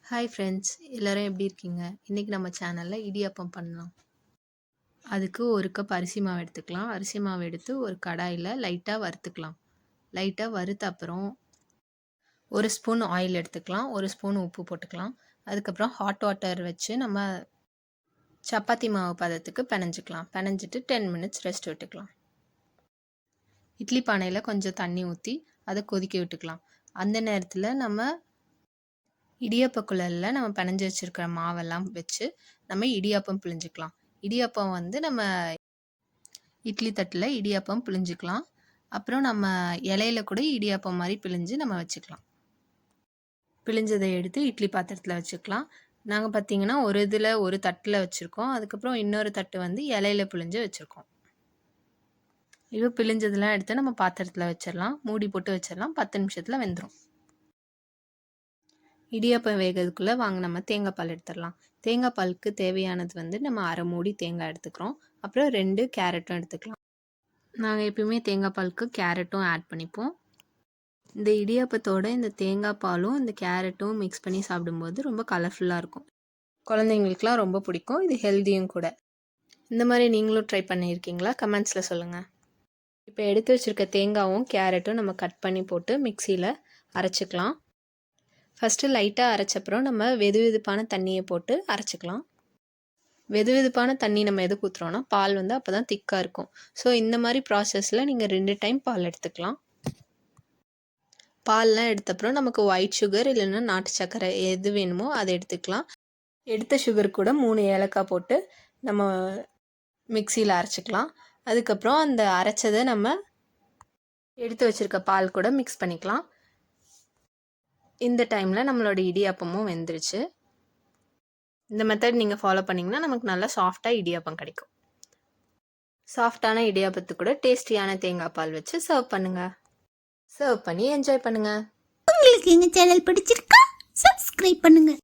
Hi friends, எல்லோரும் எப்படி இருக்கீங்க? இன்றைக்கி நம்ம சேனலில் இடியாப்பம் பண்ணலாம். அதுக்கு ஒரு கப் அரிசி மாவு எடுத்துக்கலாம். அரிசி மாவு எடுத்து ஒரு கடாயில் லைட்டாக வறுத்துக்கலாம். லைட்டாக வறுத்த அப்புறம் ஒரு ஸ்பூன் ஆயில் எடுத்துக்கலாம். ஒரு ஸ்பூன் உப்பு போட்டுக்கலாம். அதுக்கப்புறம் ஹாட் வாட்டர் வச்சு நம்ம சப்பாத்தி மாவு பதத்துக்கு பிணைஞ்சிக்கலாம். பிணைஞ்சிட்டு 10 மினிட்ஸ் ரெஸ்ட் விட்டுக்கலாம். இட்லி பானையில் கொஞ்சம் தண்ணி ஊற்றி அதை கொதிக்க விட்டுக்கலாம். அந்த நேரத்தில் நம்ம இடியாப்ப குழல்ல நம்ம பிணைஞ்சு வச்சுருக்கிற மாவெல்லாம் வச்சு நம்ம இடியாப்பம் பிழிஞ்சிக்கலாம். இடியாப்பம் நம்ம இட்லி தட்டில் இடியாப்பம் பிழிஞ்சிக்கலாம். அப்புறம் நம்ம இலையில கூட இடியாப்பம் மாதிரி பிழிஞ்சு நம்ம வச்சுக்கலாம். பிழிஞ்சதை எடுத்து இட்லி பாத்திரத்தில் வச்சுக்கலாம். நாங்கள் பார்த்திங்கன்னா ஒரு இதில் ஒரு தட்டில் வச்சுருக்கோம். அதுக்கப்புறம் இன்னொரு தட்டு இலையில பிழிஞ்சு வச்சுருக்கோம். இப்போ பிழிஞ்சதெல்லாம் எடுத்து நம்ம பாத்திரத்தில் வச்சிடலாம். மூடி போட்டு வச்சிடலாம். 10 நிமிஷத்தில் வெந்துடும். இடியாப்பம் வேகிறதுக்குள்ளே வாங்க நம்ம தேங்காய் பால் எடுத்துடலாம். தேங்காய் பாலுக்கு தேவையானது நம்ம அரை மூடி தேங்காய் எடுத்துக்கிறோம். அப்புறம் 2 கேரட்டும் எடுத்துக்கலாம். நாங்கள் எப்பயுமே தேங்காய் பாலுக்கு கேரட்டும் ஆட் பண்ணிப்போம். இந்த இடியாப்பத்தோடு இந்த தேங்காய் பாலும் இந்த கேரட்டும் மிக்ஸ் பண்ணி சாப்பிடும்போது ரொம்ப கலர்ஃபுல்லாக இருக்கும். குழந்தைங்களுக்குலாம் ரொம்ப பிடிக்கும். இது ஹெல்த்தியும் கூட. இந்த மாதிரி நீங்களும் ட்ரை பண்ணியிருக்கீங்களா? கமெண்ட்ஸில் சொல்லுங்கள். இப்போ எடுத்து வச்சுருக்க தேங்காயும் கேரட்டும் நம்ம கட் பண்ணி போட்டு மிக்சியில் அரைச்சிக்கலாம். ஃபஸ்ட்டு லைட்டாக அரைச்சப்புறம் நம்ம வெது வெதுப்பான தண்ணியை போட்டு அரைச்சிக்கலாம். வெது வெதுப்பான தண்ணி நம்ம எதுக்கு ஊற்றுறோன்னா பால் அப்போ தான் திக்காக இருக்கும். ஸோ இந்த மாதிரி ப்ராசஸில் நீங்கள் 2 டைம் பால் எடுத்துக்கலாம். பால்லாம் எடுத்தப்புறம் நமக்கு ஒயிட் சுகர் இல்லைன்னா நாட்டு சர்க்கரை எது வேணுமோ அதை எடுத்துக்கலாம். எடுத்த சுகர் கூட 3 ஏலக்காய் போட்டு நம்ம மிக்சியில் அரைச்சிக்கலாம். அதுக்கப்புறம் அந்த அரைச்சதை நம்ம எடுத்து வச்சுருக்க பால் கூட மிக்ஸ் பண்ணிக்கலாம். இந்த டைமில் நம்மளோட இடியாப்பமும் வெந்துருச்சு. இந்த மெத்தட் நீங்கள் ஃபாலோ பண்ணிங்கன்னா நமக்கு நல்லா சாஃப்டாக இடியாப்பம் கிடைக்கும். சாஃப்டான இடியாப்பத்துக்கு கூட டேஸ்டியான தேங்காய் பால் வச்சு சர்வ் பண்ணுங்கள். சர்வ் பண்ணி என்ஜாய் பண்ணுங்கள். உங்களுக்கு எங்கள் சேனல் பிடிச்சிருக்கா? சப்ஸ்கிரைப் பண்ணுங்கள்.